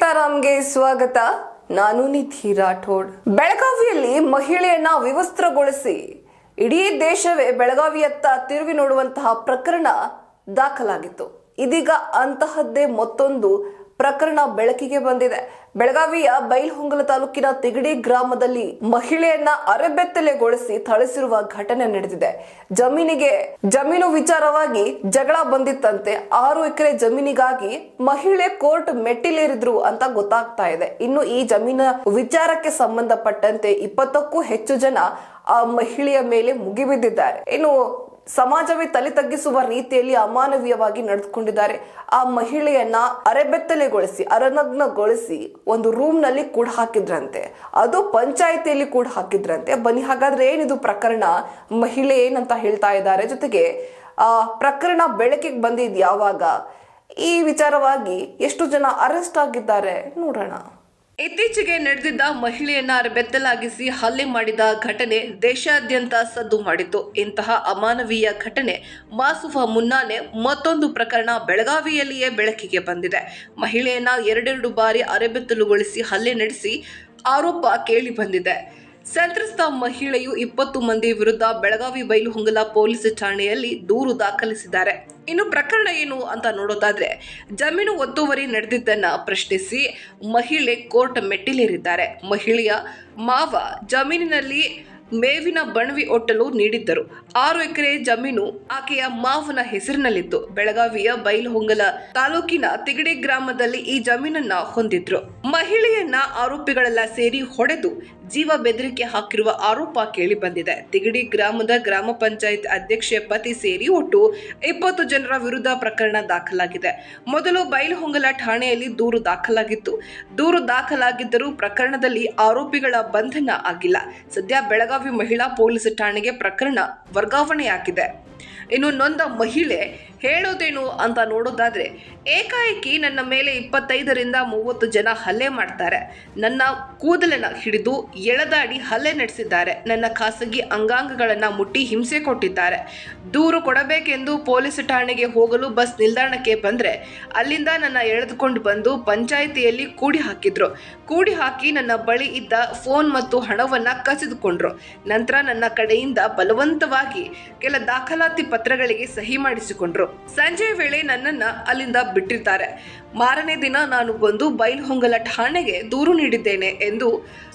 ಸೀತಾರಾಮ್ಗೆ ಸ್ವಾಗತ. ನಾನು ನಿಧಿ ರಾಠೋಡ್. ಬೆಳಗಾವಿಯಲ್ಲಿ ಮಹಿಳೆಯನ್ನ ವಿವಸ್ತ್ರಗೊಳಿಸಿ ಇಡೀ ದೇಶವೇ ಬೆಳಗಾವಿಯತ್ತ ತಿರುಗಿ ನೋಡುವಂತಹ ಪ್ರಕರಣ ದಾಖಲಾಗಿತ್ತು. ಇದೀಗ ಅಂತಹದ್ದೇ ಮತ್ತೊಂದು ಪ್ರಕರಣ ಬೆಳಕಿಗೆ ಬಂದಿದೆ. ಬೆಳಗಾವಿಯ ಬೈಲಹೊಂಗಲ ತಾಲೂಕಿನ ತಿಗಡಿ ಗ್ರಾಮದಲ್ಲಿ ಮಹಿಳೆಯನ್ನ ಅರೆಬೆತ್ತಲೆಗೊಳಿಸಿ ಥಳಿಸಿರುವ ಘಟನೆ ನಡೆದಿದೆ. ಜಮೀನು ವಿಚಾರವಾಗಿ ಜಗಳ ಬಂದಿತ್ತಂತೆ. 6 ಎಕರೆ ಜಮೀನಿಗಾಗಿ ಮಹಿಳೆ ಕೋರ್ಟ್ ಮೆಟ್ಟಿಲೇರಿದ್ರು ಅಂತ ಗೊತ್ತಾಗ್ತಾ ಇದೆ. ಇನ್ನು ಈ ಜಮೀನ ವಿಚಾರಕ್ಕೆ ಸಂಬಂಧಪಟ್ಟಂತೆ 20ಕ್ಕೂ ಹೆಚ್ಚು ಜನ ಆ ಮಹಿಳೆಯ ಮೇಲೆ ಮುಗಿಬಿದ್ದಿದ್ದಾರೆ. ಇನ್ನು ಸಮಾಜವೇ ತಲೆ ತಗ್ಗಿಸುವ ರೀತಿಯಲ್ಲಿ ಅಮಾನವೀಯವಾಗಿ ನಡೆದುಕೊಂಡಿದ್ದಾರೆ. ಆ ಮಹಿಳೆಯನ್ನ ಅರೆಬೆತ್ತಲೆಗೊಳಿಸಿ ಅರನಗ್ನಗೊಳಿಸಿ ಒಂದು ರೂಮ್ ನಲ್ಲಿ ಕೂಡ ಹಾಕಿದ್ರಂತೆ. ಅದು ಪಂಚಾಯಿತಿಯಲ್ಲಿ ಕೂಡ ಹಾಕಿದ್ರಂತೆ. ಬನ್ನಿ ಹಾಗಾದ್ರೆ ಏನಿದು ಪ್ರಕರಣ, ಮಹಿಳೆ ಏನಂತ ಹೇಳ್ತಾ ಇದ್ದಾರೆ, ಜೊತೆಗೆ ಆ ಪ್ರಕರಣ ಬೆಳಕಿಗೆ ಬಂದಿದ್ ಯಾವಾಗ, ಈ ವಿಚಾರವಾಗಿ ಎಷ್ಟು ಜನ ಅರೆಸ್ಟ್ ಆಗಿದ್ದಾರೆ ನೋಡೋಣ. ಇತ್ತೀಚೆಗೆ ನಡೆದಿದ್ದ ಮಹಿಳೆಯನ್ನ ಬೆತ್ತಲಾಗಿಸಿ ಹಲ್ಲೆ ಮಾಡಿದ ಘಟನೆ ದೇಶಾದ್ಯಂತ ಸದ್ದು ಮಾಡಿತ್ತು. ಇಂತಹ ಅಮಾನವೀಯ ಘಟನೆ ಮಾಸುವ ಮುನ್ನಾನೆ ಮತ್ತೊಂದು ಪ್ರಕರಣ ಬೆಳಗಾವಿಯಲ್ಲಿಯೇ ಬೆಳಕಿಗೆ ಬಂದಿದೆ. ಮಹಿಳೆಯನ್ನ 2 ಬಾರಿ ಅರೆಬೆತ್ತಲುಗೊಳಿಸಿ ಹಲ್ಲೆ ನಡೆಸಿ ಆರೋಪ ಕೇಳಿ ಬಂದಿದೆ. ಸಂತ್ರಸ್ತ ಮಹಿಳೆಯು 20 ಮಂದಿ ವಿರುದ್ಧ ಬೆಳಗಾವಿ ಬೈಲಹೊಂಗಲ ಪೊಲೀಸ್ ಠಾಣೆಯಲ್ಲಿ ದೂರು ದಾಖಲಿಸಿದ್ದಾರೆ. ಇನ್ನು ಪ್ರಕರಣ ಏನು ಅಂತ ನೋಡೋದಾದ್ರೆ, ಜಮೀನು ಒತ್ತುವರಿ ನಡೆದಿದ್ದನ್ನ ಪ್ರಶ್ನಿಸಿ ಮಹಿಳೆ ಕೋರ್ಟ್ ಮೆಟ್ಟಿಲೇರಿದ್ದಾರೆ. ಮಹಿಳೆಯ ಮಾವ ಜಮೀನಿನಲ್ಲಿ ಮೇವಿನ ಬಣವಿ ಒಟ್ಟಲು ನೀಡಿದ್ದರು. 6 ಎಕರೆ ಜಮೀನು ಆಕೆಯ ಮಾವನ ಹೆಸರಿನಲ್ಲಿತ್ತು. ಬೆಳಗಾವಿಯ ಬೈಲಹೊಂಗಲ ತಾಲೂಕಿನ ತಿಗಡಿ ಗ್ರಾಮದಲ್ಲಿ ಈ ಜಮೀನನ್ನ ಹೊಂದಿದ್ರು. ಮಹಿಳೆಯನ್ನ ಆರೋಪಿಗಳೆಲ್ಲ ಸೇರಿ ಹೊಡೆದು ಜೀವ ಬೆದರಿಕೆ ಹಾಕಿರುವ ಆರೋಪ ಕೇಳಿ ಬಂದಿದೆ. ತಿಗಡಿ ಗ್ರಾಮದ ಗ್ರಾಮ ಪಂಚಾಯತ್ ಅಧ್ಯಕ್ಷೆ ಪತಿ ಸೇರಿ ಒಟ್ಟು 20 ಜನರ ವಿರುದ್ಧ ಪ್ರಕರಣ ದಾಖಲಾಗಿದೆ. ಮೊದಲು ಬೈಲಹೊಂಗಲ ಠಾಣೆಯಲ್ಲಿ ದೂರು ದಾಖಲಾಗಿತ್ತು. ದೂರು ದಾಖಲಾಗಿದ್ದರೂ ಪ್ರಕರಣದಲ್ಲಿ ಆರೋಪಿಗಳ ಬಂಧನ ಆಗಿಲ್ಲ. ಸದ್ಯ ಬೆಳಗಾವಿ ಮಹಿಳಾ ಪೊಲೀಸ್ ಠಾಣೆಗೆ ಪ್ರಕರಣ ವರ್ಗಾವಣೆಯಾಗಿದೆ. ಇನ್ನು ನೊಂದ ಮಹಿಳೆ ಹೇಳೋದೇನು ಅಂತ ನೋಡೋದಾದ್ರೆ, ಏಕಾಏಕಿ ನನ್ನ ಮೇಲೆ 25ರಿಂದ 30 ಜನ ಹಲ್ಲೆ ಮಾಡ್ತಾರೆ. ನನ್ನ ಕೂದಲನ್ನ ಹಿಡಿದು ಎಳೆದಾಡಿ ಹಲ್ಲೆ ನಡೆಸಿದ್ದಾರೆ. ನನ್ನ ಖಾಸಗಿ ಅಂಗಾಂಗಗಳನ್ನ ಮುಟ್ಟಿ ಹಿಂಸೆ ಕೊಟ್ಟಿದ್ದಾರೆ. ದೂರು ಕೊಡಬೇಕೆಂದು ಪೊಲೀಸ್ ಠಾಣೆಗೆ ಹೋಗಲು ಬಸ್ ನಿಲ್ದಾಣಕ್ಕೆ ಬಂದ್ರೆ ಅಲ್ಲಿಂದ ನನ್ನ ಎಳೆದುಕೊಂಡು ಬಂದು ಪಂಚಾಯಿತಿಯಲ್ಲಿ ಕೂಡಿ ಹಾಕಿದ್ರು. ಕೂಡಿ ಹಾಕಿ ನನ್ನ ಬಳಿ ಇದ್ದ ಫೋನ್ ಮತ್ತು ಹಣವನ್ನ ಕಸಿದುಕೊಂಡ್ರು. ನಂತರ ನನ್ನ ಕಡೆಯಿಂದ ಬಲವಂತವಾಗಿ ಕೆಲ ದಾಖಲಾತಿ ಪತ್ರಗಳಿಗೆ ಸಹಿ ಮಾಡಿಸಿಕೊಂಡ್ರು. ಸಂಜೆ ವೇಳೆ ನನ್ನನ್ನ ಅಲ್ಲಿಂದ ಬಿಟ್ಟಿರ್ತಾರೆ. ಮಾರನೇ ದಿನ ನಾನು ಬಂದು ಬೈಲಹೊಂಗಲ ಠಾಣೆಗೆ ದೂರು ನೀಡಿದ್ದೇನೆ ಎಂದು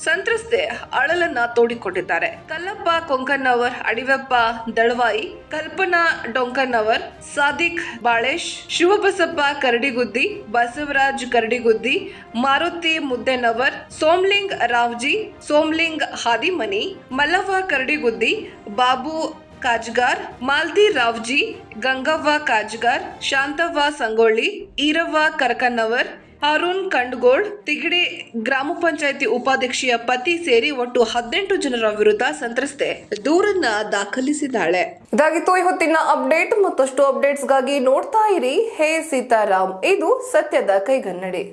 ಸಂತ್ರಸ್ತೆ ಅಳಲನ್ನ ತೋಡಿಕೊಂಡಿದ್ದಾರೆ. ಕಲ್ಲಪ್ಪ ಕೊಂಕನ್ನವರ್, ಅಡಿವೆಪ್ಪ ದಳವಾಯಿ, ಕಲ್ಪನಾ ಡೊಂಕನ್ನವರ್, ಸಾದಿಕ್ ಬಾಳೇಶ್, ಶಿವಬಸಪ್ಪ ಕರಡಿಗುದ್ದಿ, ಬಸವರಾಜ್ ಕರಡಿಗುದ್ದಿ, ಮಾರುತಿ ಮುದ್ದೆನವರ್, ಸೋಮ್ಲಿಂಗ್ ರಾವ್ಜಿ, ಸೋಮ್ಲಿಂಗ್ ಹಾದಿಮನಿ, ಮಲ್ಲವ್ವ ಕರಡಿಗುದ್ದಿ, ಬಾಬು ಕಾಜ್ಗಾರ್, ಮಾಲ್ತಿ ರಾವ್ಜಿ, ಗಂಗವ್ವ ಕಾಜ್ಗಾರ್, ಶಾಂತವ್ವ ಸಂಗೊಳ್ಳಿ, ಈರವ್ವ ಕರಕನ್ನವರ್, ಹಾರೂನ್ ಕಂಡಗೋಳ್, ತಿಗಡಿ ಗ್ರಾಮ ಪಂಚಾಯಿತಿ ಉಪಾಧ್ಯಕ್ಷೆಯ ಪತಿ ಸೇರಿ ಒಟ್ಟು 18 ಜನರ ವಿರುದ್ಧ ಸಂತ್ರಸ್ತೆ ದೂರನ್ನ ದಾಖಲಿಸಿದ್ದಾಳೆ. ಇದಾಗಿತ್ತು ಇವತ್ತಿನ ಅಪ್ಡೇಟ್. ಮತ್ತಷ್ಟು ಅಪ್ಡೇಟ್ಸ್ಗಾಗಿ ನೋಡ್ತಾ ಇರಿ ಹೇ ಸೀತಾರಾಮ್, ಇದು ಸತ್ಯದ ಕೈಗನ್ನಡಿ.